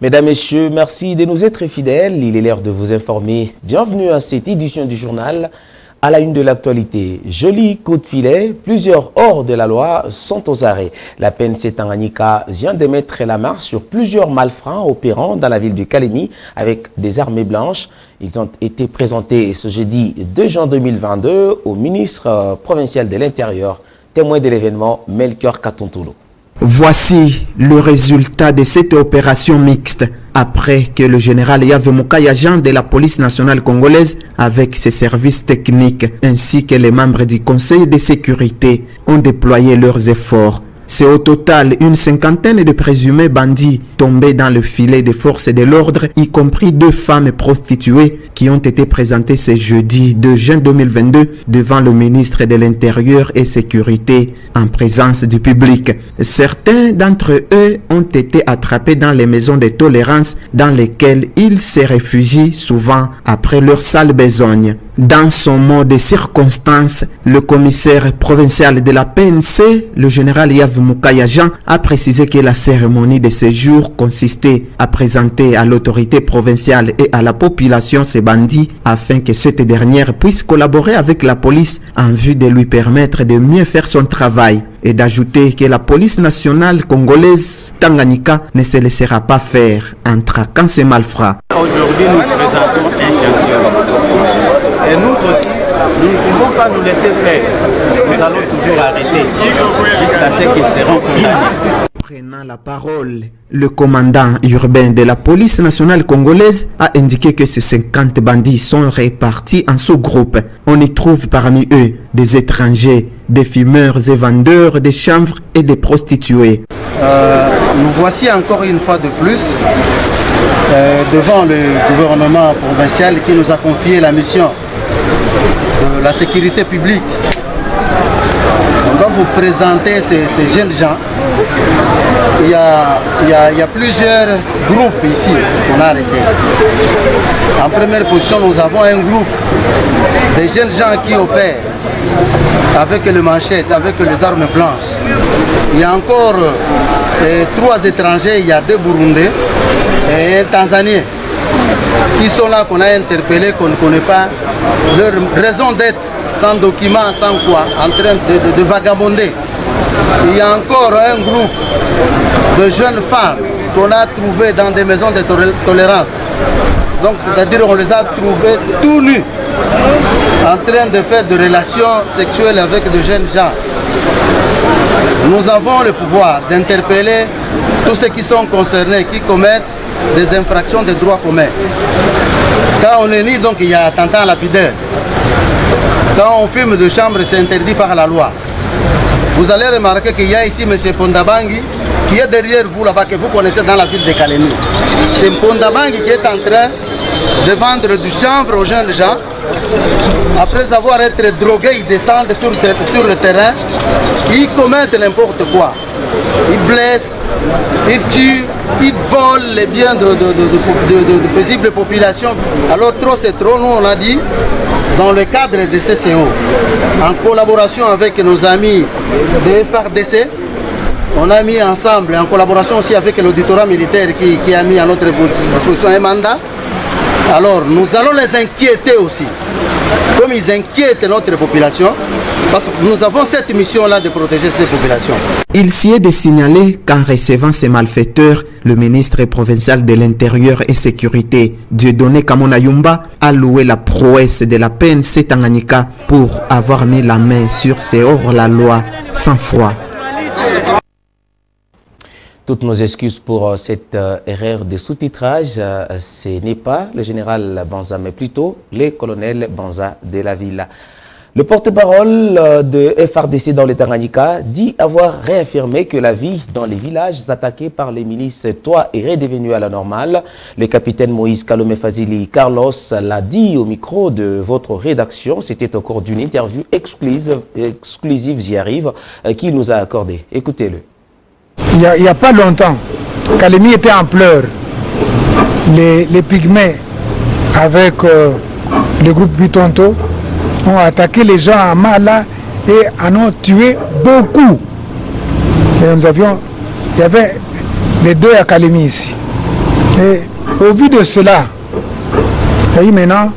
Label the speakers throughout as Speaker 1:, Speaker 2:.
Speaker 1: Mesdames, Messieurs, merci de nous être fidèles. Il est l'heure de vous informer. Bienvenue à cette édition du journal. À la une de l'actualité, joli coup de filet, plusieurs hors de la loi sont aux arrêts. La PNC Tanganyika vient de mettre la main sur plusieurs malfrats opérant dans la ville de Kalemi avec des armes blanches. Ils ont été présentés ce jeudi 2 juin 2022 au ministre provincial de l'Intérieur, témoin de l'événement Melchior Katuntulo.
Speaker 2: Voici le résultat de cette opération mixte après que le général Yves Mukai, agent de la police nationale congolaise, avec ses services techniques ainsi que les membres du conseil de sécurité ont déployé leurs efforts. C'est au total une cinquantaine de présumés bandits tombés dans le filet des forces de l'ordre, y compris 2 femmes prostituées qui ont été présentées ce jeudi 2 juin 2022 devant le ministre de l'Intérieur et Sécurité en présence du public. Certains d'entre eux ont été attrapés dans les maisons de tolérance dans lesquelles ils se réfugient souvent après leur sale besogne. Dans son mot de circonstance, le commissaire provincial de la PNC, le général Yves Mukai, agent, a précisé que la cérémonie de ce jour consistait à présenter à l'autorité provinciale et à la population ces bandits afin que cette dernière puisse collaborer avec la police en vue de lui permettre de mieux faire son travail, et d'ajouter que la police nationale congolaise Tanganyika ne se laissera pas faire en traquant ces malfrats.
Speaker 3: Aujourd'hui, nous présentons un champion. Et nous aussi, nous ne pouvons pas nous laisser faire. Nous allons toujours arrêter jusqu'à ce qu'ils seront condamnés.
Speaker 2: Prenant la parole, le commandant urbain de la police nationale congolaise a indiqué que ces 50 bandits sont répartis en sous-groupes. On y trouve parmi eux des étrangers, des fumeurs et vendeurs de chanvre et des prostituées.
Speaker 4: Nous voici encore une fois de plus devant le gouvernement provincial qui nous a confié la mission de la sécurité publique. On doit vous présenter ces jeunes gens. Il y a plusieurs groupes ici qu'on a arrêtés. En première position, nous avons un groupe de jeunes gens qui opèrent avec les manchettes, avec les armes blanches. Il y a encore 3 étrangers, il y a 2 Burundais et un Tanzanien qui sont là, qu'on a interpellés, qu'on ne connaît pas leur raison d'être, sans documents, sans quoi, en train de vagabonder. Il y a encore un groupe de jeunes femmes qu'on a trouvées dans des maisons de tolérance. Donc, c'est-à-dire on les a trouvés tout nus, en train de faire des relations sexuelles avec de jeunes gens. Nous avons le pouvoir d'interpeller tous ceux qui sont concernés, qui commettent des infractions de droit commun. Quand on est né, donc il y a attentat lapidaire. Quand on fume de chambre, c'est interdit par la loi. Vous allez remarquer qu'il y a ici M. Pondabangi qui est derrière vous là-bas, que vous connaissez dans la ville de Kalemi. C'est Pondabangi qui est en train de vendre du chanvre aux jeunes gens. Après avoir été drogués, ils descendent sur le terrain, ils commettent n'importe quoi. Ils blessent, ils tuent, ils volent les biens de paisibles populations. Alors trop c'est trop, nous on a dit, dans le cadre de CCO, en collaboration avec nos amis de FRDC, on a mis ensemble, en collaboration aussi avec l'auditorat militaire qui a mis à notre disposition un mandat. Alors nous allons les inquiéter aussi, comme ils inquiètent notre population, parce que nous avons cette mission-là de protéger ces populations.
Speaker 2: Il s'y est de signaler qu'en recevant ces malfaiteurs, le ministre provincial de l'Intérieur et Sécurité, Dieudonné Kamona Yumba, a loué la prouesse de la PNC Tanganyika pour avoir mis la main sur ces hors-la-loi sans froid.
Speaker 1: Toutes nos excuses pour cette erreur de sous-titrage. Ce n'est pas le général Banza, mais plutôt le colonel Banza de la ville. Le porte-parole de FRDC dans le Tanganyika dit avoir réaffirmé que la vie dans les villages attaqués par les milices Toa est redevenue à la normale. Le capitaine Moïse Kalome Fazili Carlos l'a dit au micro de votre rédaction. C'était au cours d'une interview exclusive, j'y arrive, qu'il nous a accordée. Écoutez-le.
Speaker 5: Il n'y a pas longtemps, Kalemi était en pleurs. Les pygmées avec le groupe Bitonto ont attaqué les gens à Mala et en ont tué beaucoup. Et il y avait les 2 à Kalemi ici. Et au vu de cela, il y a eu maintenant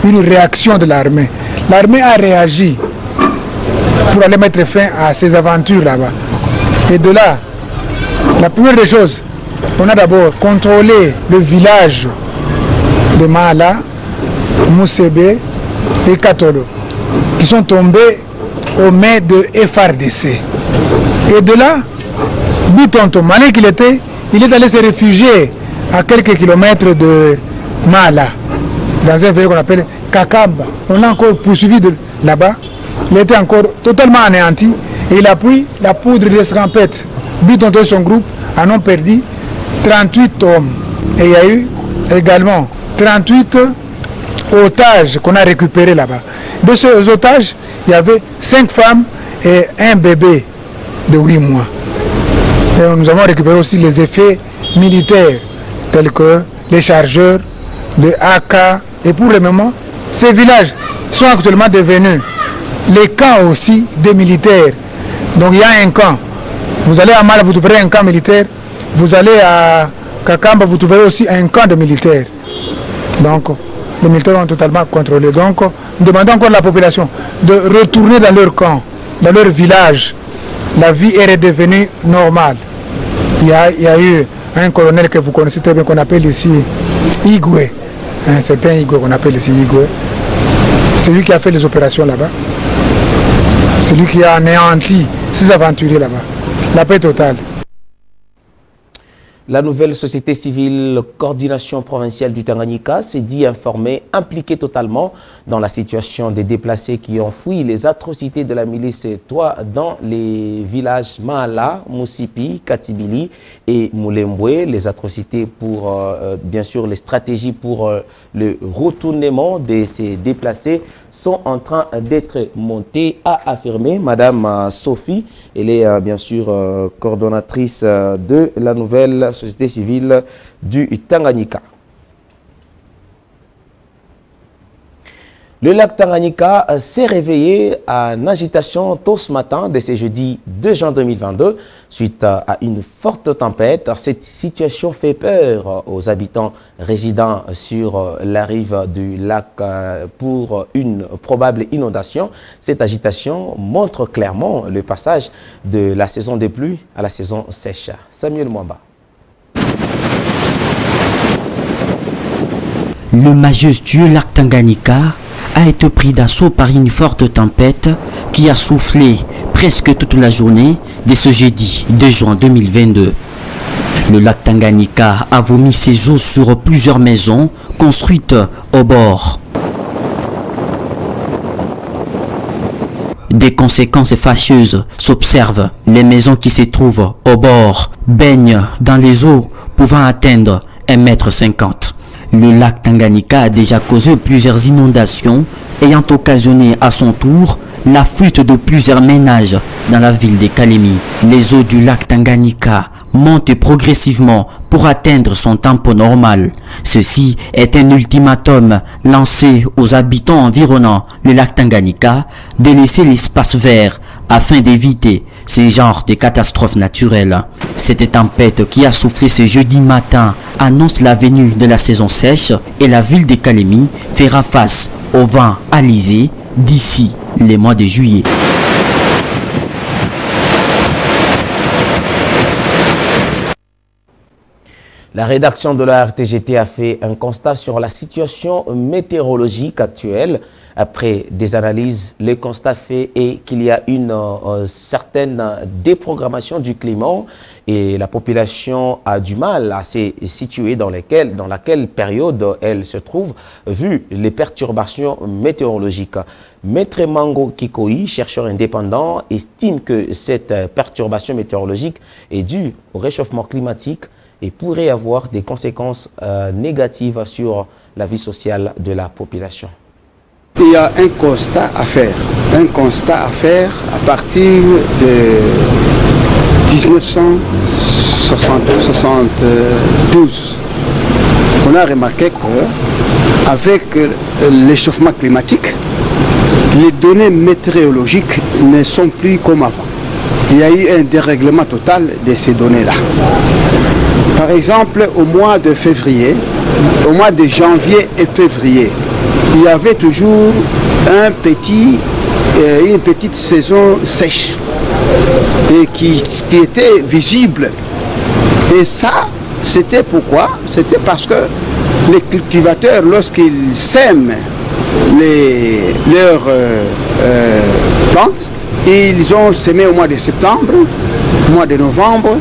Speaker 5: une réaction de l'armée. L'armée a réagi pour aller mettre fin à ces aventures là-bas. Et de là, la première des choses, on a d'abord contrôlé le village de Maala, Moussébé et Katolo, qui sont tombés aux mains de FRDC. Et de là, Bitonto, malgré qu'il était, il est allé se réfugier à quelques kilomètres de Maala, dans un village qu'on appelle Kakamba. On l'a encore poursuivi là-bas. Il était encore totalement anéanti et il a pris la poudre d'escampette. Bitonto et son groupe en ont perdu 38 hommes. Et il y a eu également 38 otages qu'on a récupérés là-bas. De ces otages, il y avait 5 femmes et un bébé de 8 mois. Et nous avons récupéré aussi les effets militaires, tels que les chargeurs de AK. Et pour le moment, ces villages sont actuellement devenus les camps aussi des militaires. Donc il y a un camp. Vous allez à Mala, vous trouverez un camp militaire. Vous allez à Kakamba, vous trouverez aussi un camp de militaires. Donc les militaires ont totalement contrôlé. Donc nous demandons encore à la population de retourner dans leur camp, dans leur village. La vie est redevenue normale. Il y a eu un colonel que vous connaissez très bien qu'on appelle ici Igwe. Un certain Igwe qu'on appelle ici Igwe. C'est lui qui a fait les opérations là-bas. C'est lui qui a anéanti ces aventuriers là-bas. La paix totale.
Speaker 1: La nouvelle société civile coordination provinciale du Tanganyika s'est dit informée, impliquée totalement dans la situation des déplacés qui ont fui les atrocités de la milice Toi dans les villages Maala, Moussipi, Katibili et Moulembwe. Les atrocités pour, bien sûr, les stratégies pour le retournement de ces déplacés sont en train d'être montées, a affirmé Madame Sophie. Elle est bien sûr coordonnatrice de la nouvelle société civile du Tanganyika. Le lac Tanganyika s'est réveillé en agitation tôt ce matin de ce jeudi 2 juin 2022 suite à une forte tempête. Cette situation fait peur aux habitants résidant sur la rive du lac pour une probable inondation. Cette agitation montre clairement le passage de la saison des pluies à la saison sèche. Samuel Mwamba.
Speaker 6: Le majestueux lac Tanganyika a été pris d'assaut par une forte tempête qui a soufflé presque toute la journée de ce jeudi 2 juin 2022. Le lac Tanganyika a vomi ses eaux sur plusieurs maisons construites au bord. Des conséquences fâcheuses s'observent. Les maisons qui se trouvent au bord baignent dans les eaux pouvant atteindre 1,50 m. Le lac Tanganyika a déjà causé plusieurs inondations ayant occasionné à son tour la fuite de plusieurs ménages dans la ville de Kalemi. Les eaux du lac Tanganyika montent progressivement pour atteindre son tempo normal. Ceci est un ultimatum lancé aux habitants environnant le lac Tanganyika de laisser l'espace vert afin d'éviter ce genre de catastrophes naturelles. Cette tempête qui a soufflé ce jeudi matin annonce la venue de la saison sèche et la ville de Kalemi fera face au vent alizé d'ici les mois de juillet.
Speaker 1: La rédaction de la RTGT a fait un constat sur la situation météorologique actuelle. Après des analyses, le constat fait est qu'il y a une certaine déprogrammation du climat et la population a du mal à se situer dans laquelle période elle se trouve vu les perturbations météorologiques. Maître Mango Kikoi, chercheur indépendant, estime que cette perturbation météorologique est due au réchauffement climatique et pourrait avoir des conséquences négatives sur la vie sociale de la population.
Speaker 7: Il y a un constat à faire à partir de 1972. On a remarqué qu'avec l'échauffement climatique, les données météorologiques ne sont plus comme avant. Il y a eu un dérèglement total de ces données-là. Par exemple, au mois de février, au mois de janvier et février, il y avait toujours une petite saison sèche et qui était visible. Et ça, c'était pourquoi? C'était parce que les cultivateurs, lorsqu'ils sèment leurs plantes, ils ont semé au mois de septembre, au mois de novembre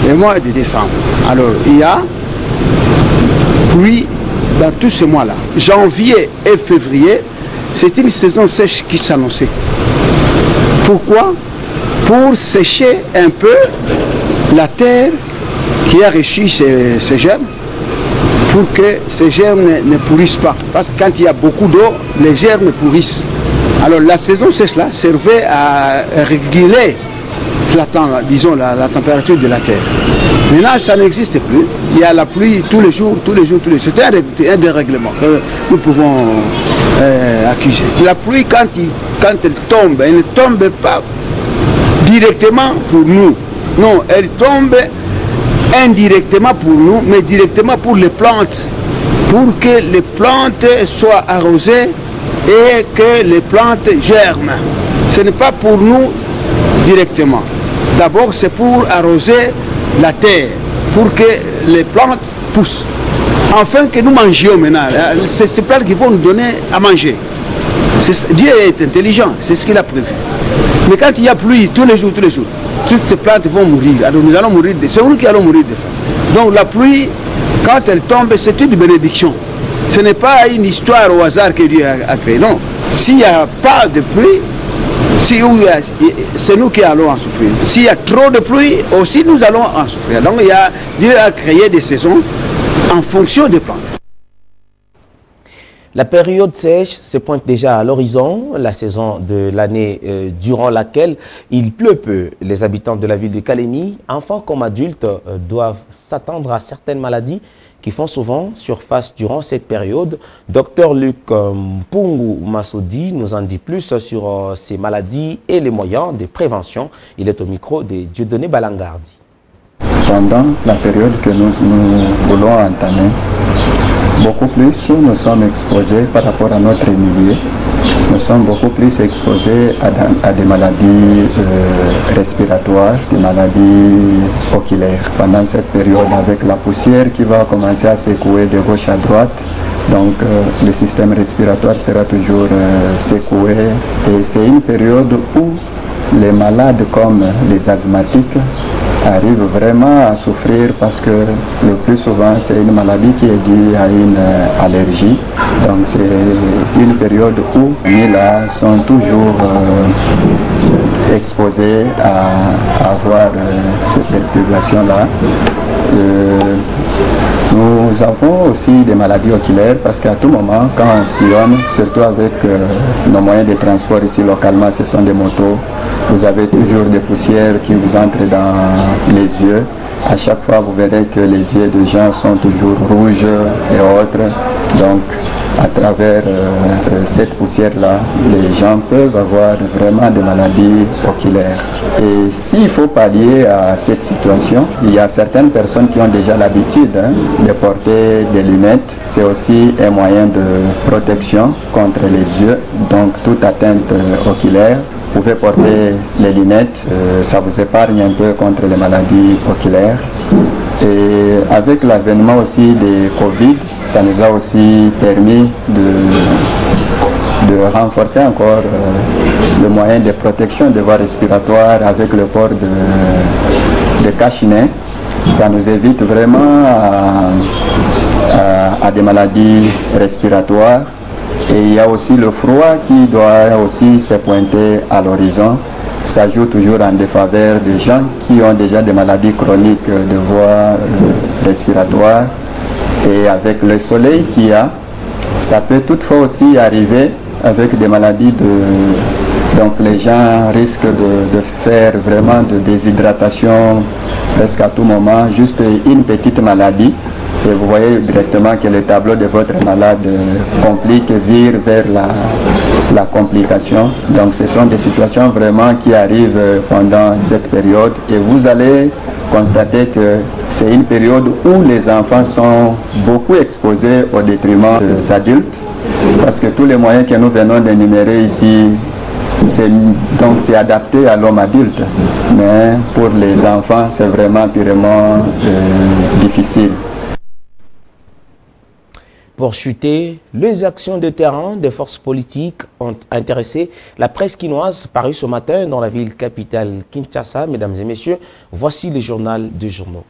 Speaker 7: et au mois de décembre. Alors, il y a pluie dans tous ces mois-là. Janvier et février, c'est une saison sèche qui s'annonçait. Pourquoi? Pour sécher un peu la terre qui a reçu ces germes, pour que ces germes ne pourrissent pas. Parce que quand il y a beaucoup d'eau, les germes pourrissent. Alors la saison sèche là servait à réguler la température de la terre. Maintenant, ça n'existe plus. Il y a la pluie tous les jours. C'est un dérèglement que nous pouvons accuser. La pluie, quand elle tombe, elle ne tombe pas directement pour nous. Non, elle tombe indirectement pour nous, mais directement pour les plantes. Pour que les plantes soient arrosées et que les plantes germent. Ce n'est pas pour nous directement. D'abord, c'est pour arroser la terre, pour que les plantes poussent. Enfin, que nous mangions maintenant. C'est ces plantes qui vont nous donner à manger. Dieu est intelligent, c'est ce qu'il a prévu. Mais quand il y a pluie tous les jours, toutes ces plantes vont mourir. Alors nous allons mourir, c'est nous qui allons mourir de faim. Donc la pluie, quand elle tombe, c'est une bénédiction. Ce n'est pas une histoire au hasard que Dieu a créée. Non. S'il n'y a pas de pluie, c'est nous qui allons en souffrir. S'il y a trop de pluie, aussi nous allons en souffrir. Donc Dieu a créé des saisons en fonction des plantes.
Speaker 1: La période sèche se pointe déjà à l'horizon, la saison de l'année durant laquelle il pleut peu. Les habitants de la ville de Kalemi, enfants comme adultes, doivent s'attendre à certaines maladies qui font souvent surface durant cette période. Dr Luc Mpungu Massoudi nous en dit plus sur ces maladies et les moyens de prévention. Il est au micro de Dieudonné Balangardi.
Speaker 8: Pendant la période que nous voulons entamer, beaucoup plus nous sommes exposés par rapport à notre milieu. Nous sommes beaucoup plus exposés à des maladies respiratoires, des maladies oculaires. Pendant cette période, avec la poussière qui va commencer à secouer de gauche à droite, donc le système respiratoire sera toujours secoué. Et c'est une période où les malades comme les asthmatiques arrivent vraiment à souffrir parce que le plus souvent c'est une maladie qui est due à une allergie. Donc c'est une période où les là sont toujours exposés à avoir ces perturbations-là. Nous avons aussi des maladies oculaires parce qu'à tout moment, quand on sillonne, surtout avec nos moyens de transport ici localement, ce sont des motos, vous avez toujours des poussières qui vous entrent dans les yeux. À chaque fois, vous verrez que les yeux des gens sont toujours rouges et autres. Donc, à travers cette poussière-là, les gens peuvent avoir vraiment des maladies oculaires. Et s'il faut pallier à cette situation, il y a certaines personnes qui ont déjà l'habitude de porter des lunettes. C'est aussi un moyen de protection contre les yeux, donc toute atteinte oculaire. Vous pouvez porter les lunettes, ça vous épargne un peu contre les maladies oculaires. Et avec l'avènement aussi des Covid, ça nous a aussi permis de renforcer encore le moyen de protection des voies respiratoires avec le port de cache-nez. Ça nous évite vraiment à des maladies respiratoires. Et il y a aussi le froid qui doit aussi se pointer à l'horizon. Ça joue toujours en défaveur des gens qui ont déjà des maladies chroniques de voies respiratoires. Et avec le soleil qu'il y a, ça peut toutefois aussi arriver avec des maladies Donc les gens risquent de faire vraiment de déshydratation presque à tout moment, juste une petite maladie. Et vous voyez directement que le tableau de votre malade complique, vire vers la complication. Donc ce sont des situations vraiment qui arrivent pendant cette période et vous allez constater que c'est une période où les enfants sont beaucoup exposés au détriment des adultes parce que tous les moyens que nous venons d'énumérer ici, c'est adapté à l'homme adulte, mais pour les enfants c'est vraiment purement difficile.
Speaker 1: Pour chuter, les actions de terrain des forces politiques ont intéressé la presse quinoise parue ce matin dans la ville capitale Kinshasa. Mesdames et messieurs, voici le journal des journaux.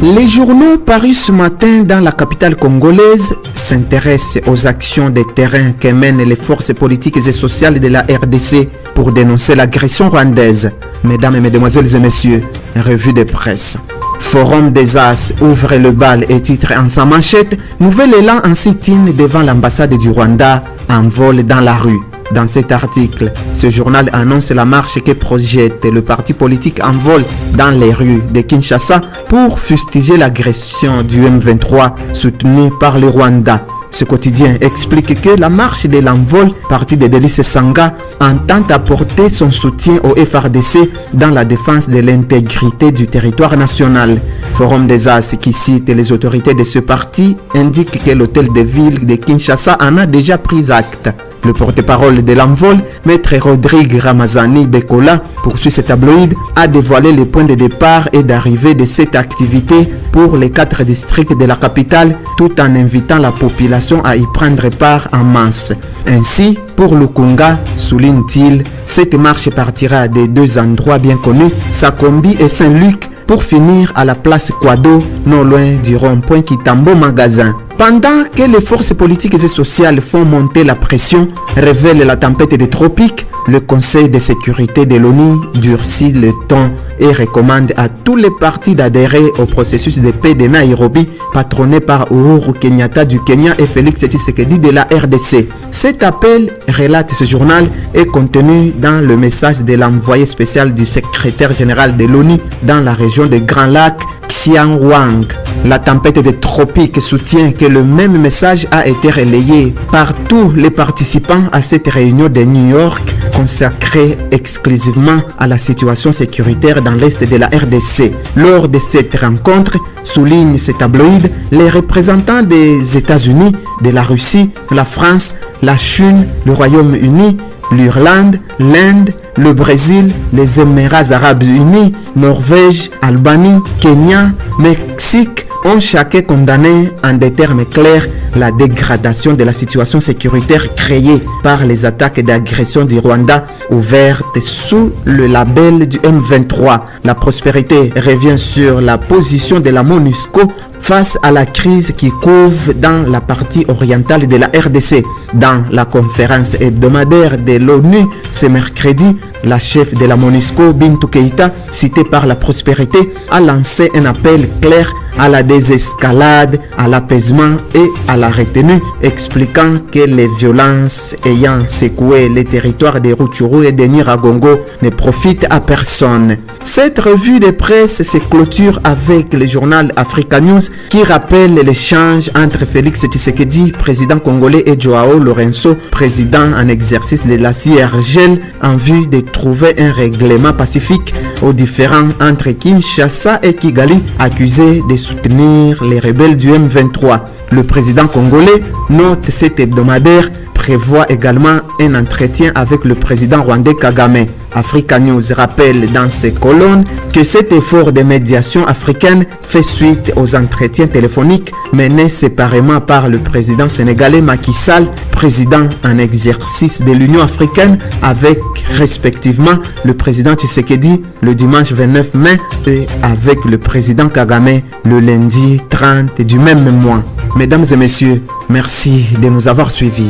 Speaker 2: Les journaux parus ce matin dans la capitale congolaise s'intéressent aux actions de terrain que mènent les forces politiques et sociales de la RDC pour dénoncer l'agression rwandaise. Mesdames et mesdemoiselles et messieurs, revue de presse. Forum des As ouvre le bal et titre en sa manchette « Nouvel élan en sit-in devant l'ambassade du Rwanda en vol dans la rue ». Dans cet article, ce journal annonce la marche que projette le parti politique en vol dans les rues de Kinshasa pour fustiger l'agression du M23 soutenue par le Rwanda. Ce quotidien explique que la marche de l'envol, parti de Délice Sanga, entend apporter son soutien au FRDC dans la défense de l'intégrité du territoire national. Forum des As, qui cite les autorités de ce parti, indique que l'hôtel de ville de Kinshasa en a déjà pris acte. Le porte-parole de l'envol, Maître Rodrigue Ramazani Bekola, poursuit ce tabloïd, a dévoilé les points de départ et d'arrivée de cette activité pour les 4 districts de la capitale, tout en invitant la population à y prendre part en masse. Ainsi, pour Lukunga, souligne-t-il, cette marche partira de 2 endroits bien connus, Sakombi et Saint-Luc, pour finir à la place Kwado, non loin du rond-point Kitambo Magasin. Pendant que les forces politiques et sociales font monter la pression, révèle la tempête des tropiques, le Conseil de sécurité de l'ONU durcit le ton et recommande à tous les partis d'adhérer au processus de paix de Nairobi, patronné par Uhuru Kenyatta du Kenya et Félix Tshisekedi de la RDC. Cet appel, relate ce journal, est contenu dans le message de l'envoyé spécial du secrétaire général de l'ONU dans la région des Grands Lacs, Xiang Wang. La tempête des tropiques soutient que le même message a été relayé par tous les participants à cette réunion de New York consacrée exclusivement à la situation sécuritaire dans l'est de la RDC. Lors de cette rencontre, souligne ce tabloïd, les représentants des États-Unis, de la Russie, la France, la Chine, le Royaume-Uni, l'Irlande, l'Inde, le Brésil, les Émirats arabes unis, Norvège, Albanie, Kenya, Mexique ont chacun condamné en des termes clairs la dégradation de la situation sécuritaire créée par les attaques d'agression du Rwanda ouvertes sous le label du M23. La prospérité revient sur la position de la MONUSCO face à la crise qui couve dans la partie orientale de la RDC. Dans la conférence hebdomadaire de l'ONU ce mercredi, la chef de la MONUSCO, Bintou Keïta, citée par la prospérité, a lancé un appel clair à la désescalade, à l'apaisement et à la retenue, expliquant que les violences ayant secoué les territoires de Rutshuru et de Nyiragongo ne profitent à personne. Cette revue de presse se clôture avec le journal Africa News qui rappelle l'échange entre Félix Tshisekedi, président congolais, et Joao Lourenço, président en exercice de la CIRGL, en vue de trouver un règlement pacifique aux différends entre Kinshasa et Kigali, accusés de soutenir les rebelles du M23. Le président congolais, note cet hebdomadaire, prévoit également un entretien avec le président rwandais Kagame. Africa News rappelle dans ses colonnes que cet effort de médiation africaine fait suite aux entretiens téléphoniques menés séparément par le président sénégalais Macky Sall, président en exercice de l'Union africaine, avec respectivement le président Tshisekedi le dimanche 29 mai et avec le président Kagame le lundi 30 du même mois. Mesdames et messieurs, merci de nous avoir suivis.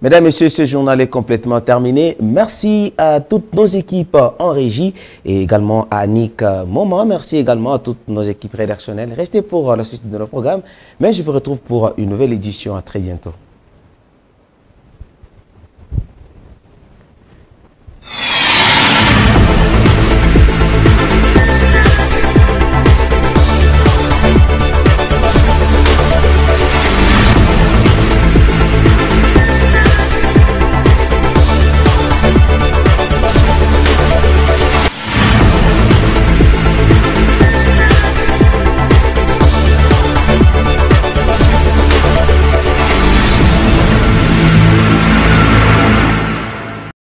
Speaker 1: Mesdames, Messieurs, ce journal est complètement terminé. Merci à toutes nos équipes en régie et également à Annick Moment. Merci également à toutes nos équipes rédactionnelles. Restez pour la suite de nos programmes, mais je vous retrouve pour une nouvelle édition. À très bientôt.